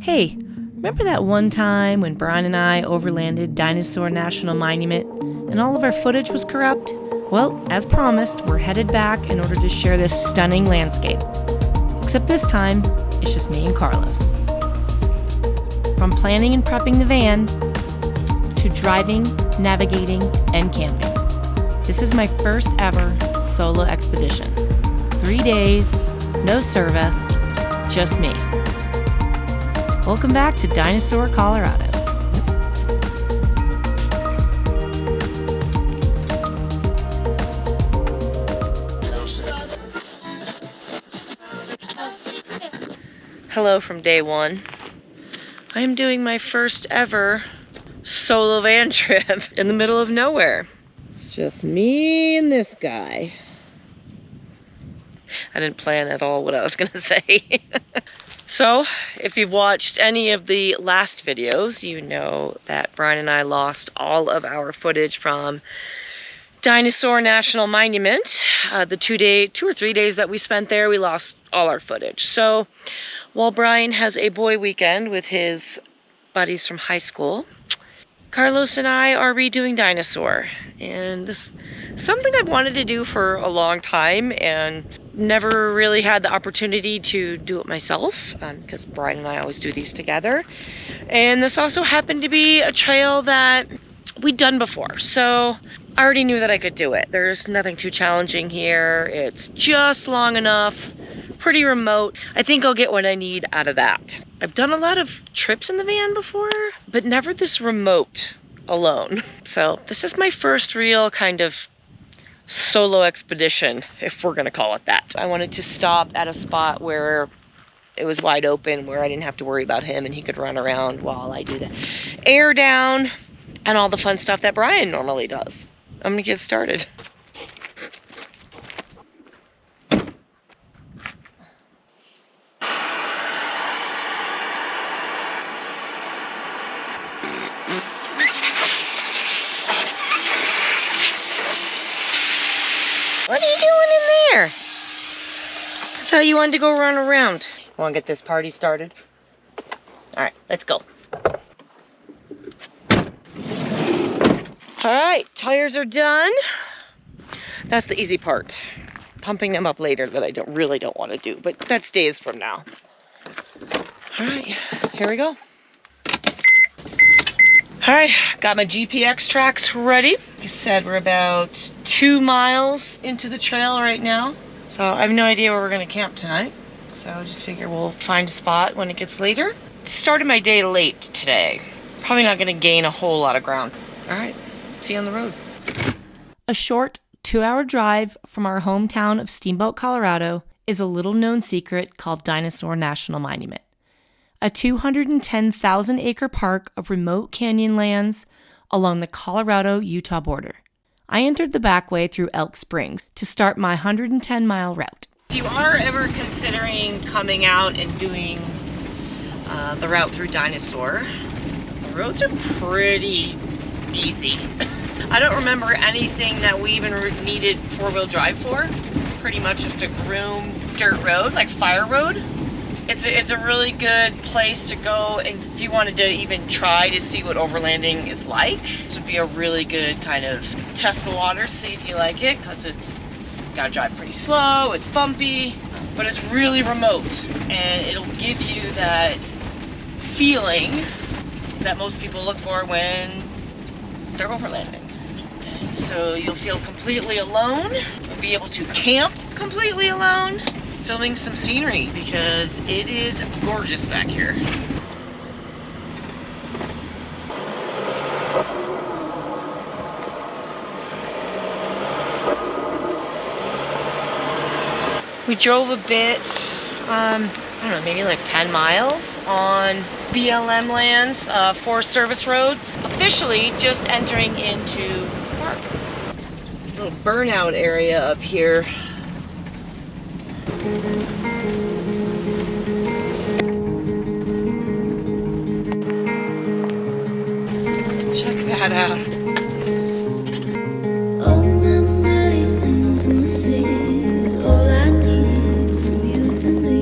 Hey, remember that one time when Brian and I overlanded Dinosaur National Monument and all of our footage was corrupt? Well, as promised, we're headed back in order to share this stunning landscape. Except this time, it's just me and Carlos. From planning and prepping the van, to driving, navigating, and camping. This is my first ever solo expedition. 3 days, no service, just me. Welcome back to Dinosaur, Colorado. Hello from day one. I am doing my first ever solo van trip in the middle of nowhere. It's just me and this guy. I didn't plan at all what I was gonna say. So, if you've watched any of the last videos, you know that Brian and I lost all of our footage from Dinosaur National Monument. The 2 or 3 days that we spent there, we lost all our footage. So, while Brian has a boy weekend with his buddies from high school, Carlos and I are redoing Dinosaur. And this is something I've wanted to do for a long time and never really had the opportunity to do it myself because Brian and I always do these together. And this also happened to be a trail that we'd done before. So I already knew that I could do it. There's nothing too challenging here. It's just long enough, pretty remote. I think I'll get what I need out of that. I've done a lot of trips in the van before, but never this remote alone. So this is my first real kind of solo expedition, if we're gonna call it that. I wanted to stop at a spot where it was wide open, where I didn't have to worry about him and he could run around while I do the air down and all the fun stuff that Brian normally does. I'm gonna get started. What are you doing in there? I thought you wanted to go run around. Want to get this party started? All right, let's go. All right, tires are done. That's the easy part. It's pumping them up later that I really don't want to do, but that's days from now. All right, here we go. All right, got my GPX tracks ready. Like I said, we're about 2 miles into the trail right now. So I have no idea where we're gonna camp tonight. So I just figure we'll find a spot when it gets later. Started my day late today. Probably not gonna gain a whole lot of ground. All right, see you on the road. A short 2-hour drive from our hometown of Steamboat, Colorado is a little known secret called Dinosaur National Monument. A 210,000-acre park of remote canyon lands along the Colorado-Utah border. I entered the back way through Elk Springs to start my 110-mile route. If you are ever considering coming out and doing the route through Dinosaur, the roads are pretty easy. I don't remember anything that we even needed 4-wheel drive for. It's pretty much just a groomed dirt road, like fire road. It's a really good place to go, and if you wanted to even try to see what overlanding is like, this would be a really good kind of test the water, see if you like it, because it's gotta drive pretty slow, it's bumpy, but it's really remote, and it'll give you that feeling that most people look for when they're overlanding. And so you'll feel completely alone, you'll be able to camp completely alone, filming some scenery because it is gorgeous back here. We drove a bit, I don't know, maybe like 10 miles on BLM lands, Forest Service roads. Officially just entering into the park. Little burnout area up here. Check that out. All my mountains and seas, all I need from you to me.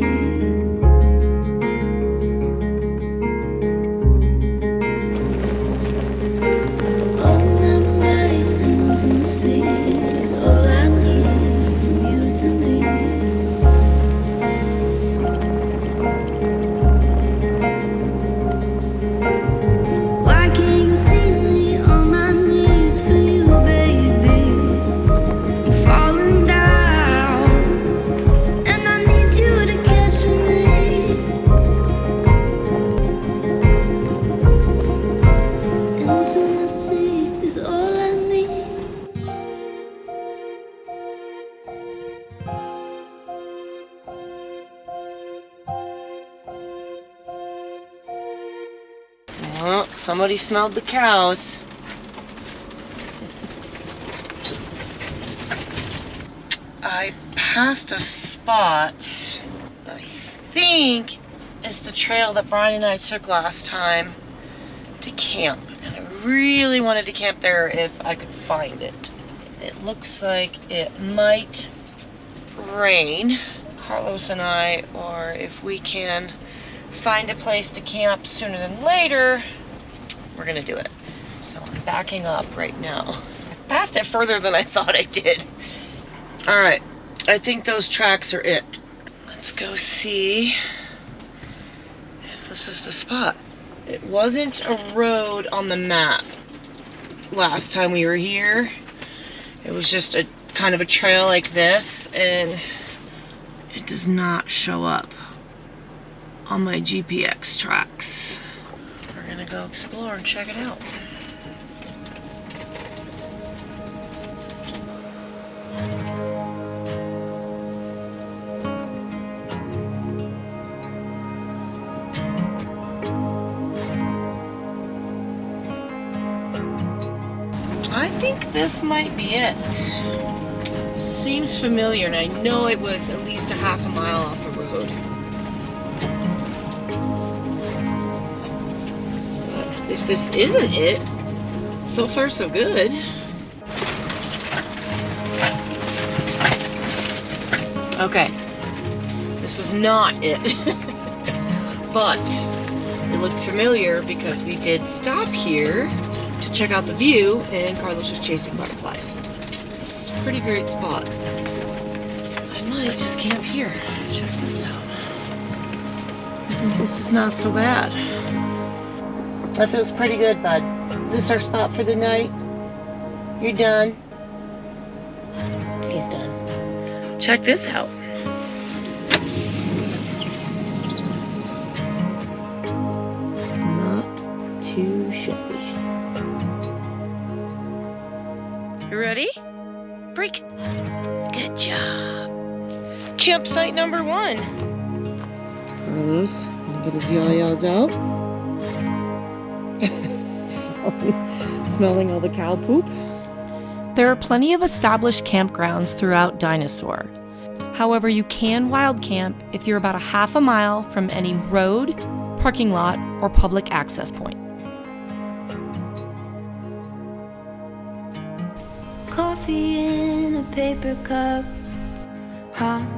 Oh, somebody smelled the cows. I passed a spot that I think is the trail that Brian and I took last time to camp. And I really wanted to camp there if I could find it. It looks like it might rain. Carlos and I, or if we can find a place to camp sooner than later, we're gonna do it. So I'm backing up right now. I passed it further than I thought I did. All right, I think those tracks are it. Let's go see if this is the spot. It wasn't a road on the map last time we were here. It was just a kind of a trail like this, and it does not show up on my GPX tracks. We're gonna go explore and check it out. I think this might be it. Seems familiar, and I know it was at least a half a mile off the road. But if this isn't it, so far so good. Okay, this is not it. But it looked familiar because we did stop here to check out the view, and Carlos was chasing butterflies. This is a pretty great spot. I might just camp here. Check this out. I think this is not so bad. That feels pretty good, bud. Is this our spot for the night? You're done? He's done. Check this out. Not too shabby. You ready? Break. Good job. Campsite number 1. Carlos, gonna get his yayas out. Smelling all the cow poop. There are plenty of established campgrounds throughout Dinosaur. However, you can wild camp if you're about a half a mile from any road, parking lot, or public access point. Coffee in a paper cup.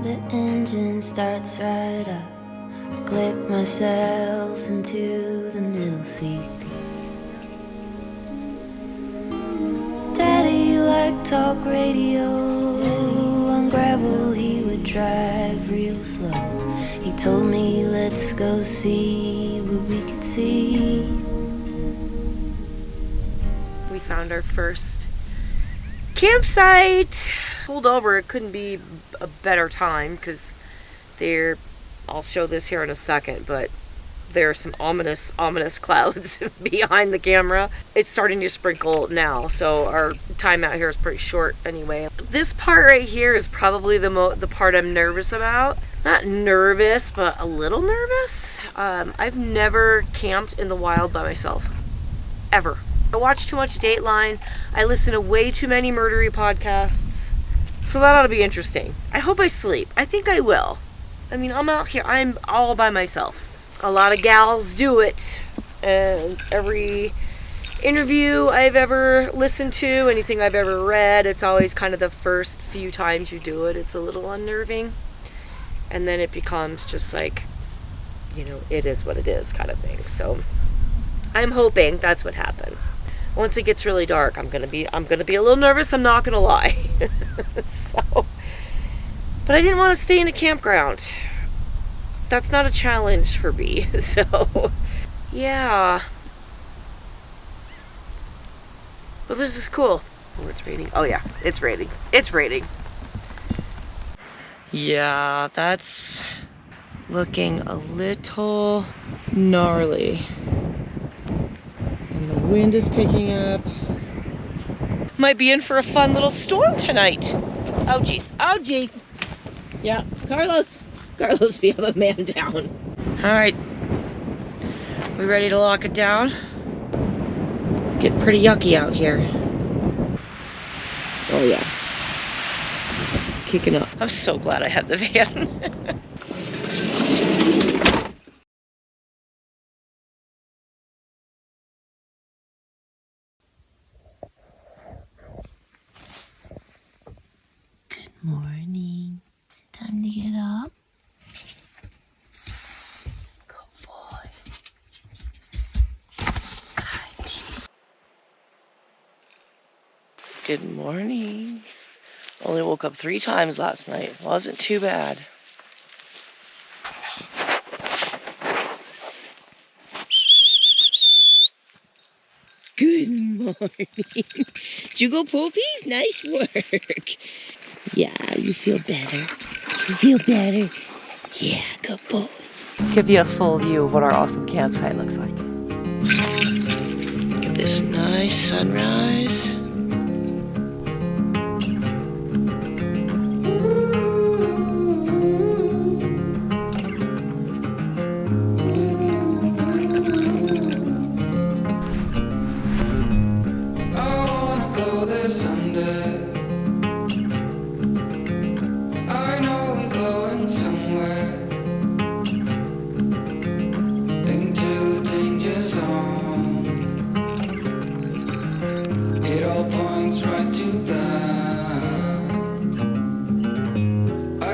The engine starts right up. Clip myself into the middle seat. Daddy liked talk radio. On gravel he would drive real slow. He told me let's go see what we could see. We found our first campsite. Pulled over, it couldn't be a better time because I'll show this here in a second, but there are some ominous clouds behind the camera. It's starting to sprinkle now, so our time out here is pretty short anyway. This part right here is probably the part I'm nervous about. Not nervous, but a little nervous. I've never camped in the wild by myself. Ever. I watch too much Dateline. I listen to way too many murdery podcasts. So that ought to be interesting. I hope I sleep. I think I will. I mean, I'm out here. I'm all by myself. A lot of gals do it. And every interview I've ever listened to, anything I've ever read, it's always kind of the first few times you do it, it's a little unnerving. And then it becomes just like, it is what it is kind of thing. So I'm hoping that's what happens. Once it gets really dark, I'm gonna be a little nervous, I'm not gonna lie. But I didn't want to stay in a campground. That's not a challenge for me. So yeah. But this is cool. Oh, it's raining. Oh yeah, it's raining. It's raining. Yeah, that's looking a little gnarly. And the wind is picking up. Might be in for a fun little storm tonight. Oh geez, oh geez. Yeah, Carlos, we have a man down. All right, we ready to lock it down? Getting pretty yucky out here. Oh yeah. Kicking up. I'm so glad I had the van. Good morning. Time to get up. Good boy. Good morning. Only woke up 3 times last night. Wasn't too bad. Good morning. Did you go poopies? Nice work. Yeah, you feel better. You feel better. Yeah, good boy. Give you a full view of what our awesome campsite looks like. Look at this nice sunrise.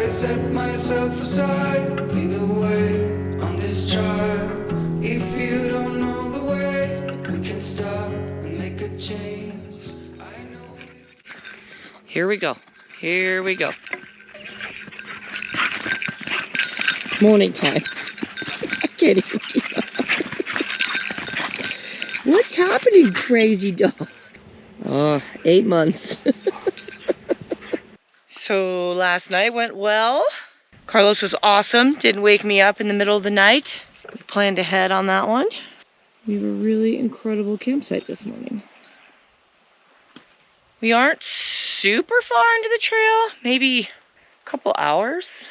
Set myself aside, lead the way on this trial. If you don't know the way, we can stop and make a change. I know. Here we go. Here we go. Morning time. I'm kidding. What's happening, crazy dog? Oh, 8 months. So last night went well. Carlos was awesome. Didn't wake me up in the middle of the night. We planned ahead on that one. We have a really incredible campsite this morning. We aren't super far into the trail, maybe a couple hours.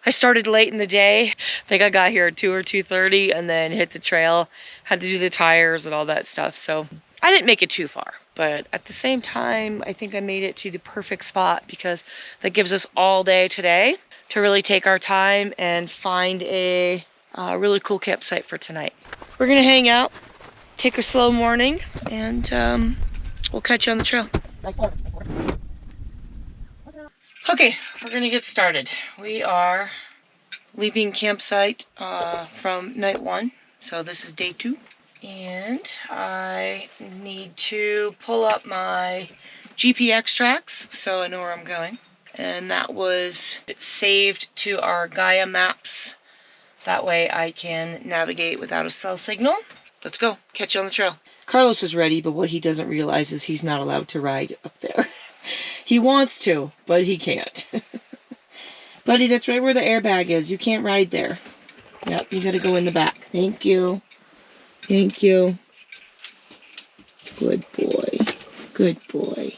I started late in the day. I think I got here at 2 or 2:30 and then hit the trail. Had to do the tires and all that stuff. So I didn't make it too far, but at the same time, I think I made it to the perfect spot because that gives us all day today to really take our time and find a really cool campsite for tonight. We're gonna hang out, take a slow morning, and we'll catch you on the trail. Okay, we're gonna get started. We are leaving campsite from night 1, so this is day 2. And I need to pull up my GPX tracks so I know where I'm going. And that was saved to our Gaia maps. That way I can navigate without a cell signal. Let's go. Catch you on the trail. Carlos is ready, but what he doesn't realize is he's not allowed to ride up there. He wants to, but he can't. Buddy, that's right where the airbag is. You can't ride there. Yep, you gotta go in the back. Thank you. Thank you. Good boy. Good boy.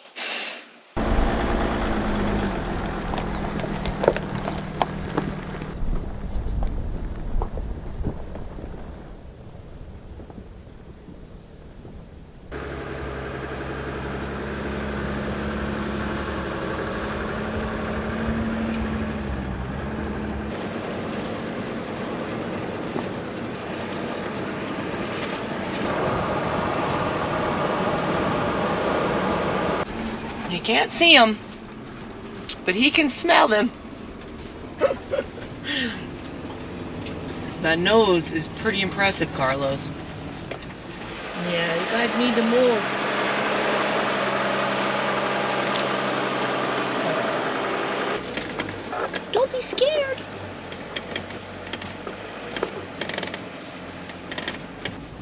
You can't see them, but he can smell them. That nose is pretty impressive, Carlos. Yeah, you guys need to move. Don't be scared.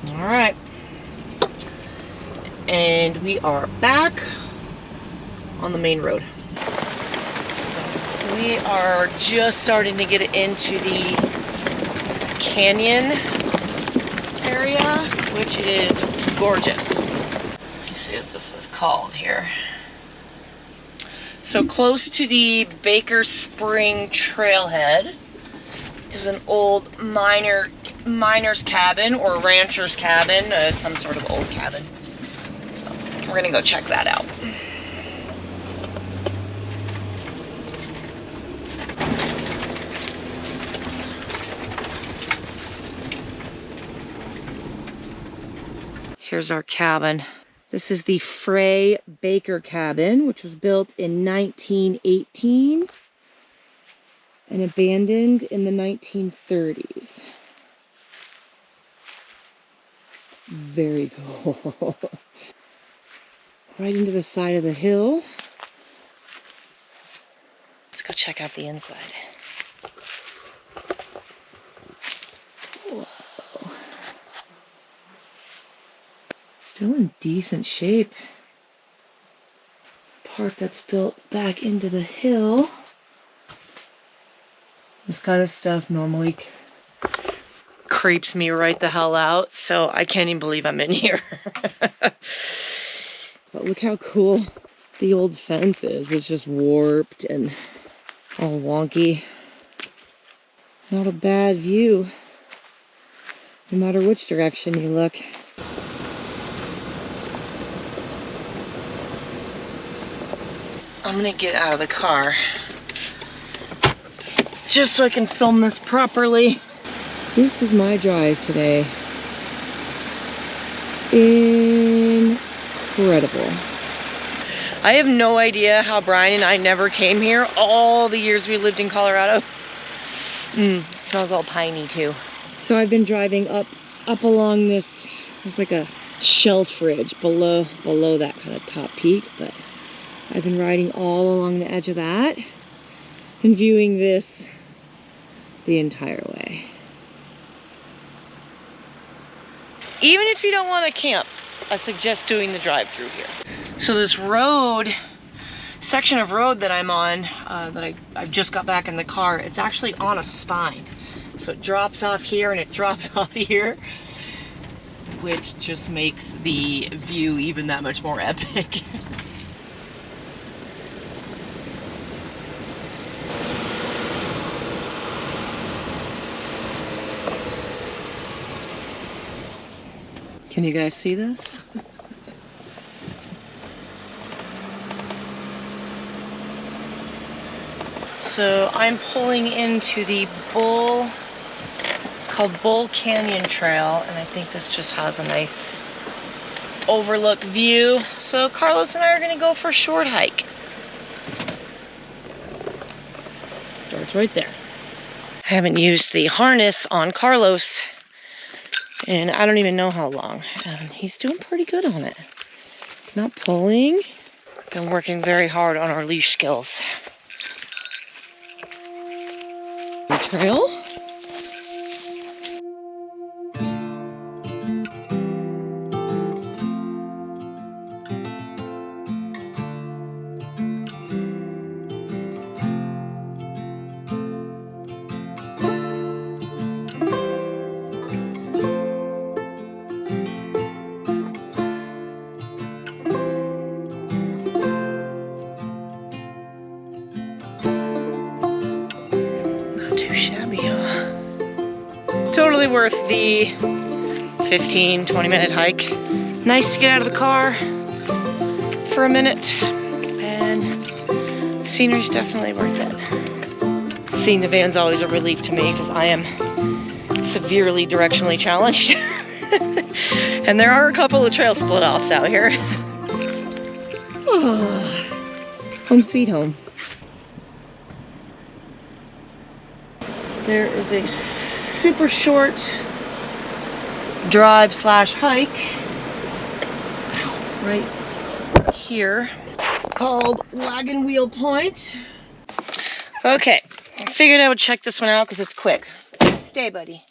All right. And we are back on the main road. So we are just starting to get into the canyon area, which is gorgeous. Let me see what this is called here. So close to the Baker Spring trailhead is an old miner's cabin or rancher's cabin, some sort of old cabin. we're gonna go check that out. Here's our cabin. This is the Frey Baker cabin, which was built in 1918 and abandoned in the 1930s. Very cool. Right into the side of the hill. Let's go check out the inside. Whoa. Still in decent shape. Park that's built back into the hill. This kind of stuff normally creeps me right the hell out, so I can't even believe I'm in here. But look how cool the old fence is. It's just warped and all wonky. Not a bad view, no matter which direction you look. I'm gonna get out of the car just so I can film this properly. This is my drive today. Incredible. I have no idea how Brian and I never came here all the years we lived in Colorado. It smells all piney too. So I've been driving up along this, there's like a shelf ridge below that kind of top peak, but I've been riding all along the edge of that and viewing this the entire way. Even if you don't want to camp, I suggest doing the drive-through here. So this road, section of road that I'm on, that I just got back in the car, it's actually on a spine. So it drops off here and it drops off here, which just makes the view even that much more epic. Can you guys see this? So I'm pulling into the it's called Bull Canyon Trail, and I think this just has a nice overlook view. So Carlos and I are gonna go for a short hike. It starts right there. I haven't used the harness on Carlos and I don't even know how long. He's doing pretty good on it. He's not pulling. Been working very hard on our leash skills. The trail. Totally worth the 15-20 minute hike. Nice to get out of the car for a minute, and the scenery's definitely worth it. Seeing the van's always a relief to me because I am severely directionally challenged. And there are a couple of trail split-offs out here. Home sweet home. There is a super short drive / hike right here called Wagon Wheel Point. Okay, I figured I would check this one out because it's quick. Stay, buddy.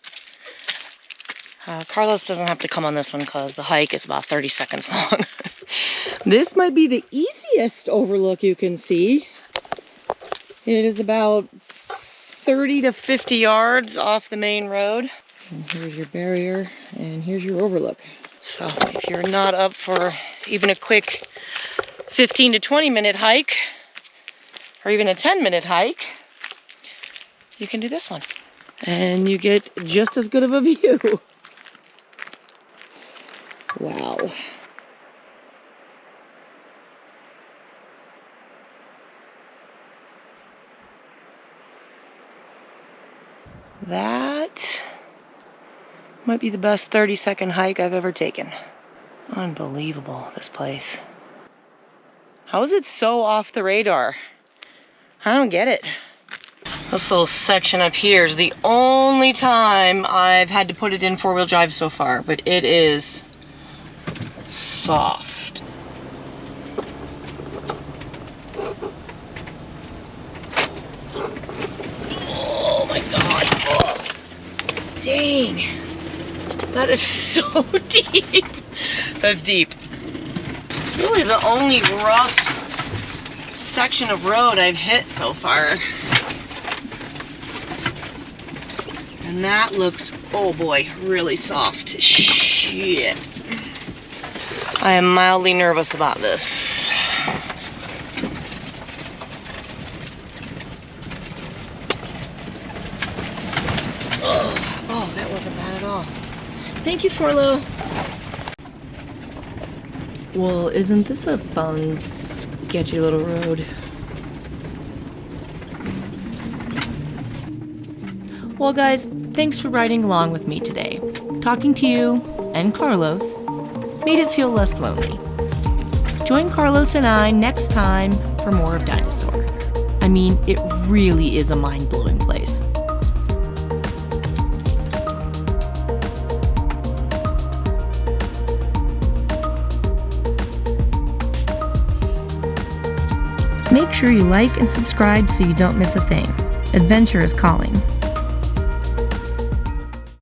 Carlos doesn't have to come on this one because the hike is about 30 seconds long. This might be the easiest overlook you can see. It is about 30 to 50 yards off the main road. And here's your barrier, and here's your overlook. So if you're not up for even a quick 15 to 20 minute hike, or even a 10-minute hike, you can do this one. And you get just as good of a view. Wow. That might be the best 30-second hike I've ever taken. Unbelievable, this place. How is it so off the radar? I don't get it. This little section up here is the only time I've had to put it in four-wheel drive so far, but it is soft. Oh my God. Oh. Dang. That is so deep. That's deep. Really the only rough section of road I've hit so far. And that looks, oh boy, really soft. Shit. I am mildly nervous about this. Oh, that wasn't bad at all. Thank you, Forlo. Well, isn't this a fun, sketchy little road? Well, guys, thanks for riding along with me today. Talking to you, and Carlos, made it feel less lonely. Join Carlos and I next time for more of Dinosaur. I mean, it really is a mind-blowing place. Make sure you like and subscribe so you don't miss a thing. Adventure is calling.